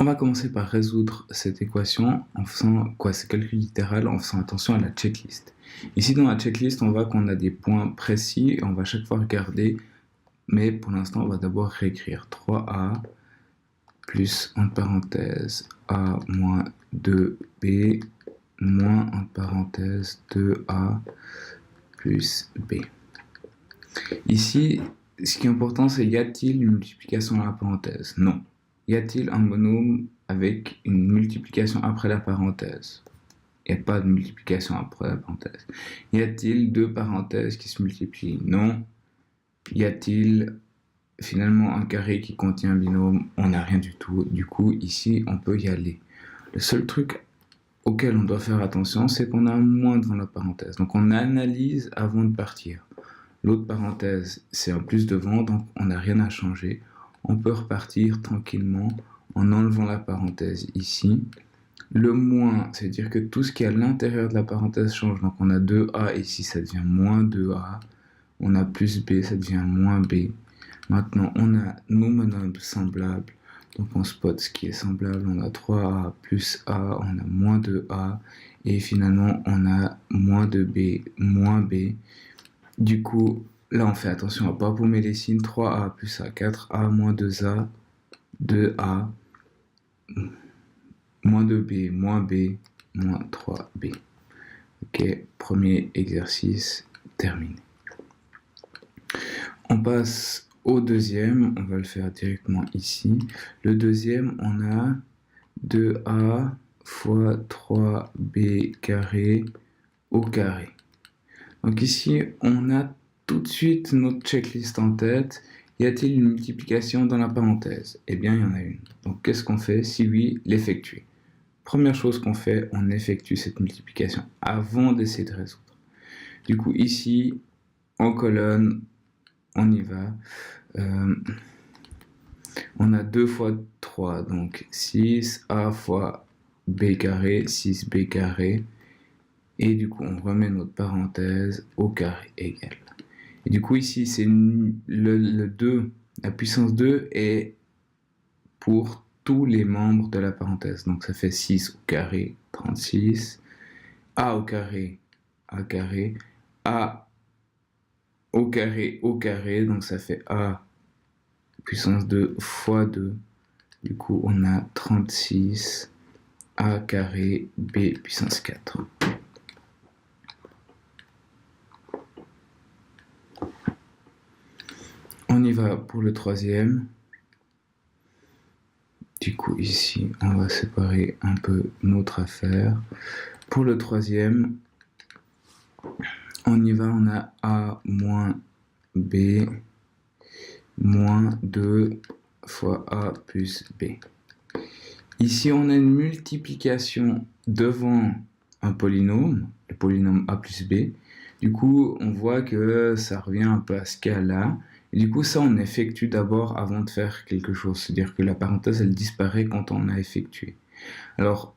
On va commencer par résoudre cette équation en faisant quoi? Ce calcul littéral en faisant attention à la checklist. Ici, dans la checklist, on voit qu'on a des points précis et on va chaque fois regarder, mais pour l'instant, on va d'abord réécrire 3a plus, entre parenthèses, a moins 2b moins, entre parenthèses, 2a plus b. Ici, ce qui est important, c'est y a-t-il une multiplication dans la parenthèse? Non. Y a-t-il un monôme avec une multiplication après la parenthèse? Il n'y a pas de multiplication après la parenthèse. Y a-t-il deux parenthèses qui se multiplient? Non. Y a-t-il finalement un carré qui contient un binôme? On n'a rien du tout. Du coup, ici, on peut y aller. Le seul truc auquel on doit faire attention, c'est qu'on a un moins devant la parenthèse. Donc on analyse avant de partir. L'autre parenthèse, c'est un plus devant, donc on n'a rien à changer. On peut repartir tranquillement en enlevant la parenthèse ici. Le moins, c'est-à-dire que tout ce qui est à l'intérieur de la parenthèse change. Donc on a 2a ici, ça devient moins 2a. On a plus b, ça devient moins b. Maintenant, on a nos monômes semblables. Donc on spot ce qui est semblable. On a 3a plus a, on a moins 2a. Et finalement, on a moins 2b, moins b. Du coup, là, on fait attention à ne pas paumer les signes. 3a plus a, 4a moins 2a, 2a, moins 2b, moins b, moins 3b. Ok, premier exercice terminé. On passe au deuxième, on va le faire directement ici. Le deuxième, on a 2a fois 3b carré au carré. Donc ici, on a tout de suite notre checklist en tête. Y a-t-il une multiplication dans la parenthèse? Eh bien, il y en a une. Donc, qu'est-ce qu'on fait? Si oui, l'effectuer. Première chose qu'on fait, on effectue cette multiplication avant d'essayer de résoudre. Du coup, ici, en colonne, on y va. On a 2 fois 3, donc 6a fois b carré, 6b carré. Et du coup, on remet notre parenthèse au carré égal. Et du coup, ici, c'est le 2, la puissance 2 est pour tous les membres de la parenthèse. Donc, ça fait 6 au carré, 36. A au carré, A carré. A au carré, donc ça fait A puissance 2 fois 2. Du coup, on a 36 A carré B puissance 4. On y va pour le troisième. Du coup, ici, on va séparer un peu notre affaire. Pour le troisième, on y va, on a A moins B moins 2 fois A plus B. Ici, on a une multiplication devant un polynôme, le polynôme A plus B. Du coup, on voit que ça revient un peu à ce cas-là. Et du coup, ça, on effectue d'abord avant de faire quelque chose. C'est-à-dire que la parenthèse, elle disparaît quand on a effectué. Alors,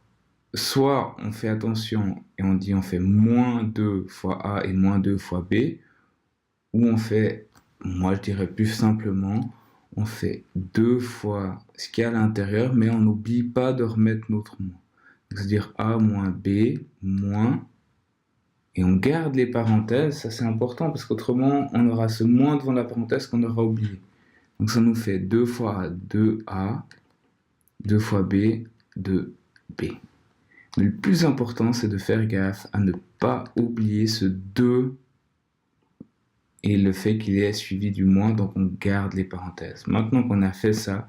soit on fait attention et on dit on fait moins 2 fois A et moins 2 fois B, ou on fait, moi je dirais plus simplement, on fait 2 fois ce qu'il y a à l'intérieur, mais on n'oublie pas de remettre notre moins. C'est-à-dire A moins B moins, et on garde les parenthèses, ça c'est important parce qu'autrement on aura ce moins devant la parenthèse qu'on aura oublié. Donc ça nous fait 2 fois 2A, 2 fois B, 2B. Mais le plus important, c'est de faire gaffe à ne pas oublier ce 2 et le fait qu'il est suivi du moins, donc on garde les parenthèses. Maintenant qu'on a fait ça,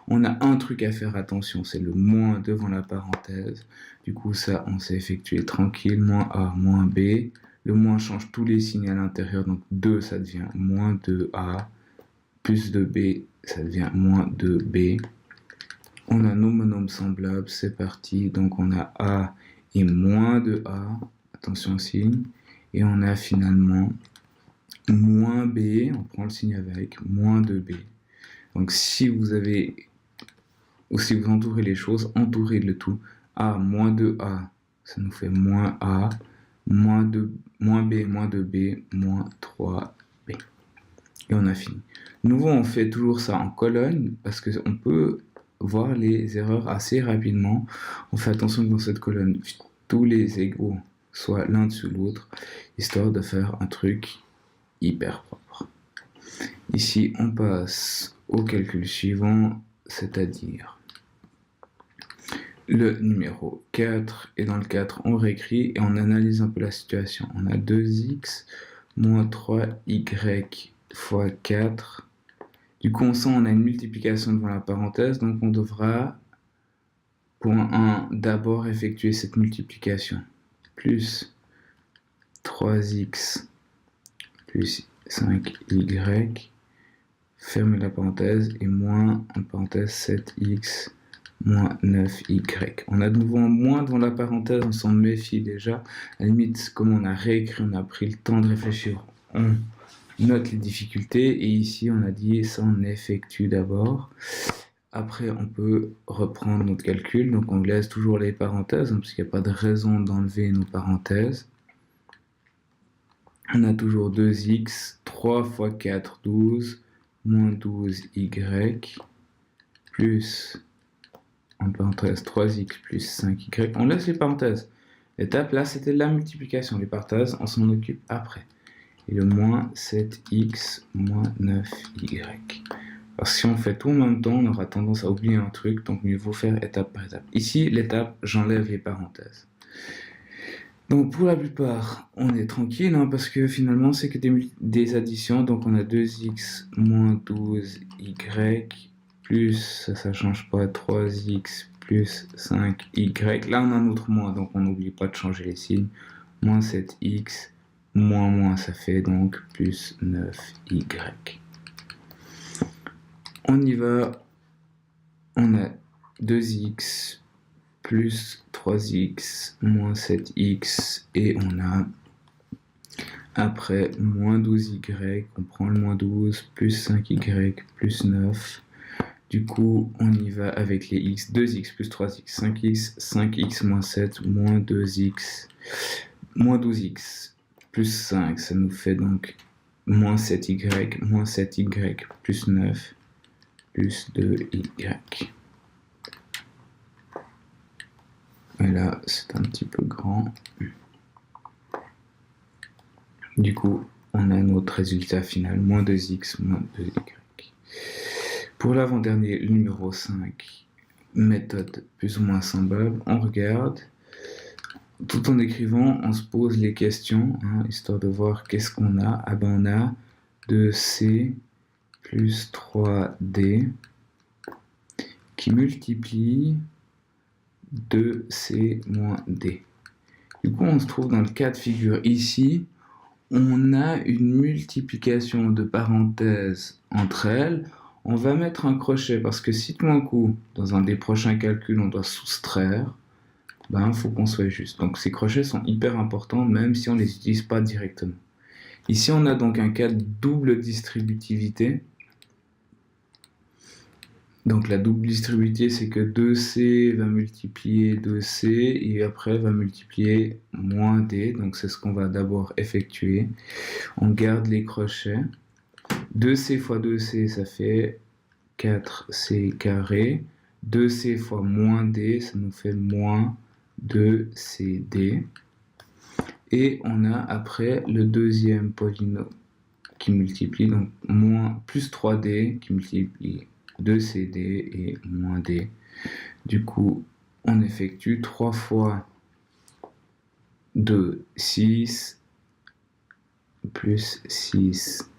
on a un truc à faire attention, c'est le moins devant la parenthèse. Du coup, ça, on s'est effectué tranquille, moins A, moins B. Le moins change tous les signes à l'intérieur, donc 2, ça devient moins 2A, plus 2B, ça devient moins 2B. On a nos monômes semblables, c'est parti. Donc on a A et moins de A, attention au signe. Et on a finalement moins B, on prend le signe avec, moins de B. Donc si vous avez, ou si vous entourez les choses, entourez le tout. A moins de A, ça nous fait moins A, moins B, moins 2B, moins 3B. Et on a fini. De nouveau, on fait toujours ça en colonne, parce qu'on peut voir les erreurs assez rapidement. On fait attention que dans cette colonne, tous les égaux soient l'un dessous l'autre, histoire de faire un truc hyper propre. Ici, on passe au calcul suivant, c'est-à-dire le numéro 4, et dans le 4, on réécrit et on analyse un peu la situation. On a 2x moins 3y fois 4. Du coup, on sent on a une multiplication devant la parenthèse, donc on devra, point 1, d'abord effectuer cette multiplication. Plus 3x plus 5y, fermer la parenthèse, et moins, en parenthèse, 7x moins 9y. On a de nouveau un moins devant la parenthèse, on s'en méfie déjà. À la limite, comme on a réécrit, on a pris le temps de réfléchir, on note les difficultés, et ici on a dit ça on effectue d'abord. Après on peut reprendre notre calcul, donc on laisse toujours les parenthèses, parce qu'il n'y a pas de raison d'enlever nos parenthèses. On a toujours 2x, 3 fois 4, 12, moins 12y, plus, en parenthèse, 3x plus 5y. On laisse les parenthèses. L'étape là, c'était la multiplication. Les parenthèses, on s'en occupe après. Et le moins 7x moins 9y. Alors si on fait tout en même temps, on aura tendance à oublier un truc, donc mieux vaut faire étape par étape. Ici, l'étape, j'enlève les parenthèses. Donc pour la plupart, on est tranquille, hein, parce que finalement, c'est que des additions. Donc on a 2x moins 12y, plus, ça change pas, 3x plus 5y. Là, on a un autre moins, donc on n'oublie pas de changer les signes. Moins 7x, moins, ça fait donc plus 9y. On y va, on a 2x plus 3x moins 7x, et on a après moins 12y, on prend le moins 12, plus 5y, plus 9. Du coup, on y va avec les x, 2x plus 3x, 5x, 5x moins 7, moins 2x, moins 12x, plus 5, ça nous fait donc moins 7y, plus 9, plus 2y. Et là, c'est un petit peu grand. Du coup, on a notre résultat final, moins 2x, moins 2y. Pour l'avant-dernier, le numéro 5, méthode plus ou moins semblable, on regarde. Tout en écrivant, on se pose les questions, hein, histoire de voir qu'est-ce qu'on a. Ah ben on a 2c plus 3d qui multiplie 2c moins d. Du coup, on se trouve dans le cas de figure ici. On a une multiplication de parenthèses entre elles. On va mettre un crochet parce que si tout d'un coup, dans un des prochains calculs, on doit soustraire, ben, faut qu'on soit juste. Donc ces crochets sont hyper importants même si on ne les utilise pas directement. Ici, on a donc un cas de double distributivité. Donc la double distributivité, c'est que 2c va multiplier 2c et après va multiplier moins d. Donc c'est ce qu'on va d'abord effectuer. On garde les crochets. 2c fois 2c, ça fait 4c carré. 2c fois moins d, ça nous fait moins 2cd. Et on a après le deuxième polynôme qui multiplie, donc moins plus 3d qui multiplie 2cd et moins d. Du coup, on effectue 3 fois 2, 6, plus 6,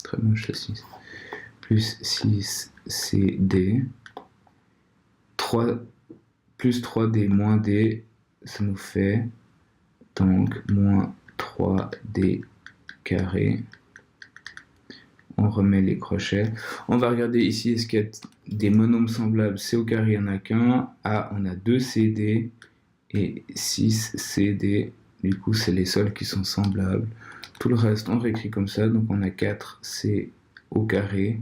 très moche le 6, plus 6 cd, 3, plus 3d moins d, ça nous fait donc moins 3d carré. On remet les crochets. On va regarder ici, est-ce qu'il y a des monômes semblables? C au carré, il n'y en a qu'un. A, on a 2 CD et 6 CD. Du coup, c'est les seuls qui sont semblables. Tout le reste, on réécrit comme ça. Donc, on a 4 C au carré.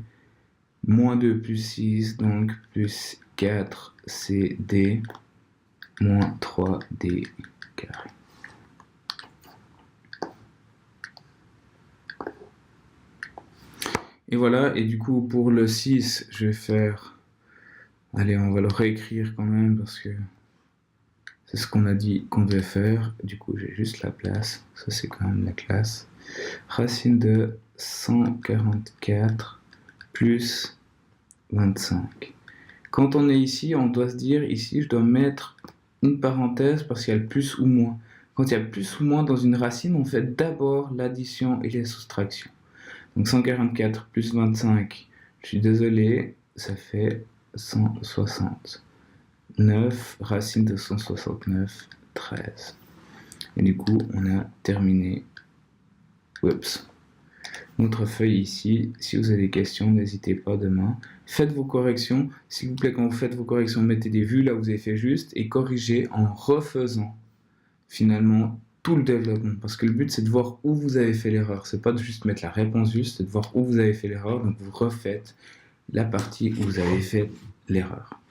Moins 2 plus 6, donc plus 4 CD moins 3D carré. Et voilà, et du coup, pour le 6, je vais faire Allez, on va le réécrire quand même parce que c'est ce qu'on a dit qu'on devait faire. Du coup, j'ai juste la place. Ça, c'est quand même la classe. Racine de 144 plus 25. Quand on est ici, on doit se dire, ici, je dois mettre une parenthèse parce qu'il y a le plus ou moins. Quand il y a plus ou moins dans une racine, on fait d'abord l'addition et les soustractions. Donc 144 plus 25, je suis désolé, ça fait 160. 9, racine de 169, 13. Et du coup, on a terminé. Oups. Notre feuille ici, si vous avez des questions, n'hésitez pas demain. Faites vos corrections. S'il vous plaît, quand vous faites vos corrections, mettez des vues là où vous avez fait juste et corrigez en refaisant finalement tout le développement. Parce que le but, c'est de voir où vous avez fait l'erreur. C'est pas de juste mettre la réponse juste, c'est de voir où vous avez fait l'erreur. Donc vous refaites la partie où vous avez fait l'erreur.